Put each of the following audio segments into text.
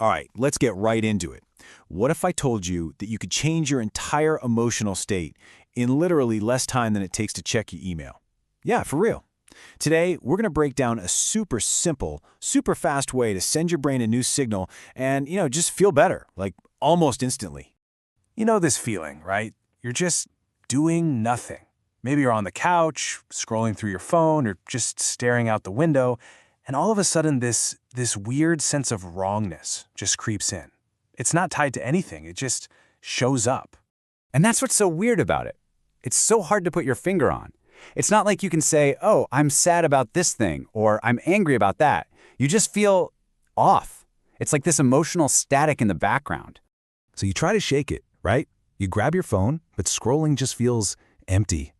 All right, let's get right into it. What if I told you that you could change your entire emotional state in literally less time than it takes to check your email? Yeah, for real. Today, we're going to break down a super simple, super fast way to send your brain a new signal and, just feel better, like almost instantly. You know this feeling, right? You're just doing nothing. Maybe you're on the couch, scrolling through your phone, or just staring out the window, and all of a sudden this weird sense of wrongness just creeps in. It's not tied to anything, it just shows up. And that's what's so weird about it. It's so hard to put your finger on. It's not like you can say, oh, I'm sad about this thing, or I'm angry about that. You just feel off. It's like this emotional static in the background. So you try to shake it, right? You grab your phone, but scrolling just feels empty.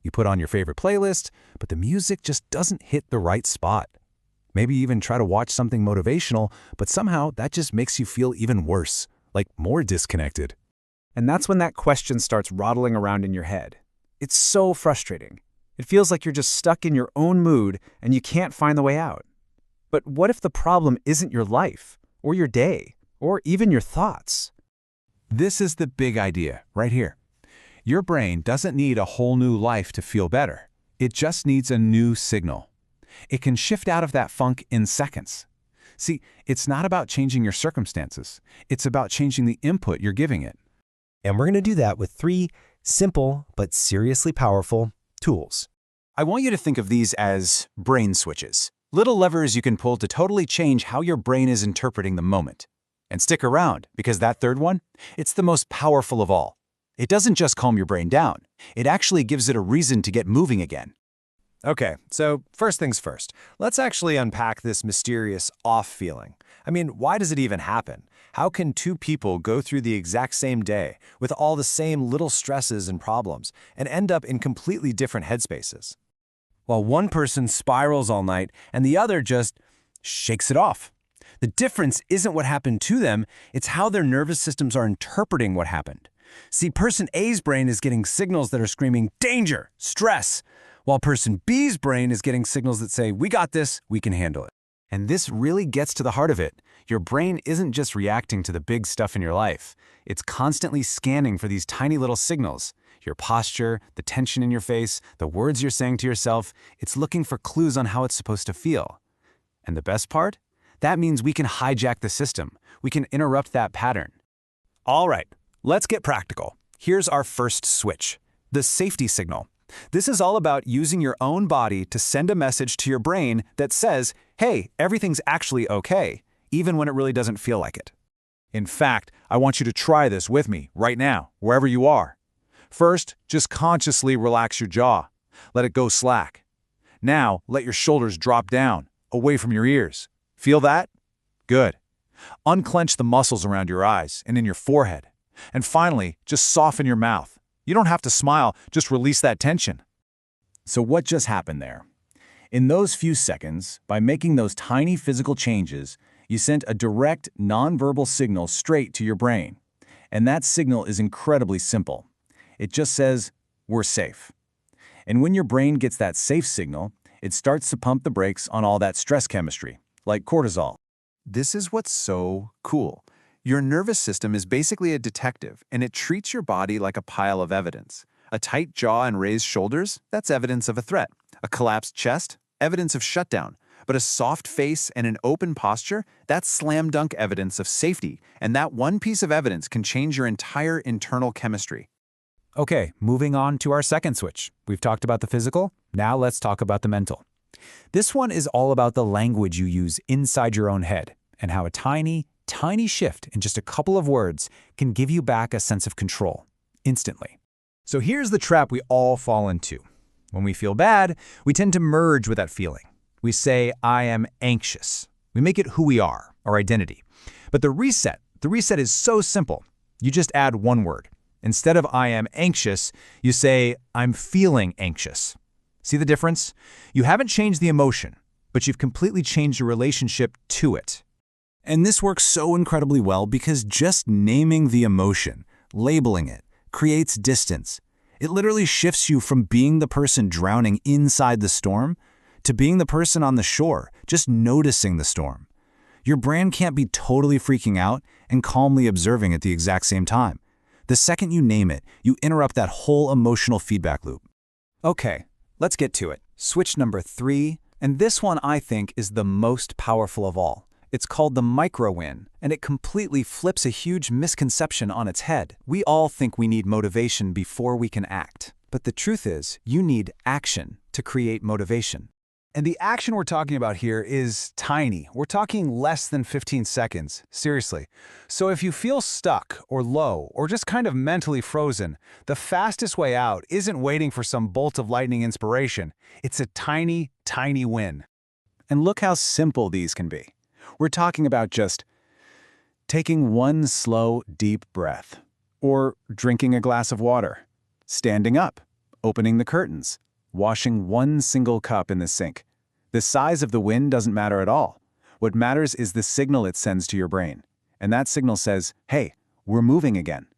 You put on your favorite playlist, but the music just doesn't hit the right spot. Maybe you even try to watch something motivational, but somehow that just makes you feel even worse, like more disconnected. And that's when that question starts rattling around in your head. It's so frustrating. It feels like you're just stuck in your own mood and you can't find the way out. But what if the problem isn't your life, or your day, or even your thoughts? This is the big idea right here. Your brain doesn't need a whole new life to feel better. It just needs a new signal. It can shift out of that funk in seconds. See, it's not about changing your circumstances. It's about changing the input you're giving it. And we're going to do that with 3 simple but seriously powerful tools. I want you to think of these as brain switches, little levers you can pull to totally change how your brain is interpreting the moment. And stick around, because that third one, it's the most powerful of all. It doesn't just calm your brain down. It actually gives it a reason to get moving again. Okay, so first things first, let's actually unpack this mysterious off feeling. I mean, why does it even happen? How can 2 people go through the exact same day with all the same little stresses and problems and end up in completely different headspaces? While one person spirals all night and the other just shakes it off. The difference isn't what happened to them, it's how their nervous systems are interpreting what happened. See, person A's brain is getting signals that are screaming, danger, stress, while person B's brain is getting signals that say, we got this, we can handle it. And this really gets to the heart of it. Your brain isn't just reacting to the big stuff in your life. It's constantly scanning for these tiny little signals. Your posture, the tension in your face, the words you're saying to yourself, it's looking for clues on how it's supposed to feel. And the best part? That means we can hijack the system. We can interrupt that pattern. All right, let's get practical. Here's our first switch, the safety signal. This is all about using your own body to send a message to your brain that says, hey, everything's actually okay, even when it really doesn't feel like it. In fact, I want you to try this with me right now, wherever you are. First, just consciously relax your jaw. Let it go slack. Now, let your shoulders drop down, away from your ears. Feel that? Good. Unclench the muscles around your eyes and in your forehead. And finally, just soften your mouth. You don't have to smile, just release that tension. So what just happened there? In those few seconds, by making those tiny physical changes, you sent a direct, nonverbal signal straight to your brain. And that signal is incredibly simple. It just says, we're safe. And when your brain gets that safe signal, it starts to pump the brakes on all that stress chemistry, like cortisol. This is what's so cool. Your nervous system is basically a detective, and it treats your body like a pile of evidence. A tight jaw and raised shoulders, that's evidence of a threat. A collapsed chest, evidence of shutdown. But a soft face and an open posture, that's slam dunk evidence of safety, and that one piece of evidence can change your entire internal chemistry. Okay, moving on to our second switch. We've talked about the physical, now let's talk about the mental. This one is all about the language you use inside your own head and how a tiny shift in just a couple of words can give you back a sense of control, instantly. So here's the trap we all fall into. When we feel bad, we tend to merge with that feeling. We say, I am anxious. We make it who we are, our identity. But the reset is so simple. You just add one word. Instead of I am anxious, you say, I'm feeling anxious. See the difference? You haven't changed the emotion, but you've completely changed your relationship to it. And this works so incredibly well because just naming the emotion, labeling it, creates distance. It literally shifts you from being the person drowning inside the storm to being the person on the shore, just noticing the storm. Your brain can't be totally freaking out and calmly observing at the exact same time. The second you name it, you interrupt that whole emotional feedback loop. Okay, let's get to it. Switch number 3, and this one I think is the most powerful of all. It's called the micro-win, and it completely flips a huge misconception on its head. We all think we need motivation before we can act. But the truth is, you need action to create motivation. And the action we're talking about here is tiny. We're talking less than 15 seconds, seriously. So if you feel stuck or low or just kind of mentally frozen, the fastest way out isn't waiting for some bolt of lightning inspiration. It's a tiny, tiny win. And look how simple these can be. We're talking about just taking one slow, deep breath, or drinking a glass of water, standing up, opening the curtains, washing one single cup in the sink. The size of the win doesn't matter at all. What matters is the signal it sends to your brain. And that signal says, hey, we're moving again.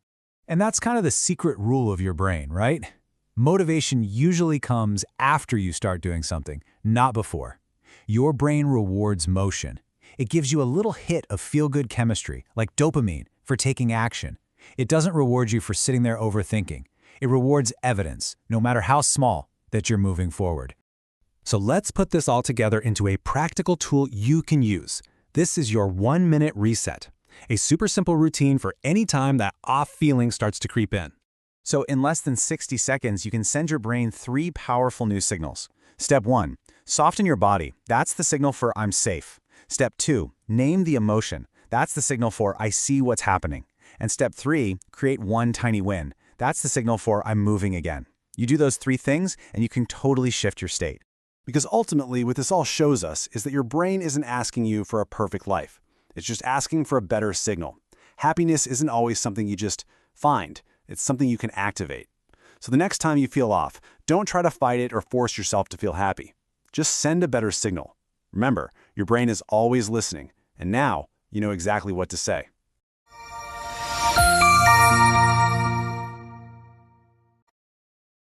And that's kind of the secret rule of your brain, right? Motivation usually comes after you start doing something, not before. Your brain rewards motion. It gives you a little hit of feel-good chemistry, like dopamine, for taking action. It doesn't reward you for sitting there overthinking. It rewards evidence, no matter how small, that you're moving forward. So let's put this all together into a practical tool you can use. This is your 1-minute reset, a super simple routine for any time that off feeling starts to creep in. So in less than 60 seconds, you can send your brain 3 powerful new signals. Step 1, soften your body. That's the signal for I'm safe. Step 2, name the emotion. That's the signal for I see what's happening. And step 3, create one tiny win. That's the signal for I'm moving again. You do those 3 things and you can totally shift your state. Because ultimately, what this all shows us is that your brain isn't asking you for a perfect life. It's just asking for a better signal. Happiness isn't always something you just find. It's something you can activate. So the next time you feel off, don't try to fight it or force yourself to feel happy. Just send a better signal. Remember, your brain is always listening, and now you know exactly what to say.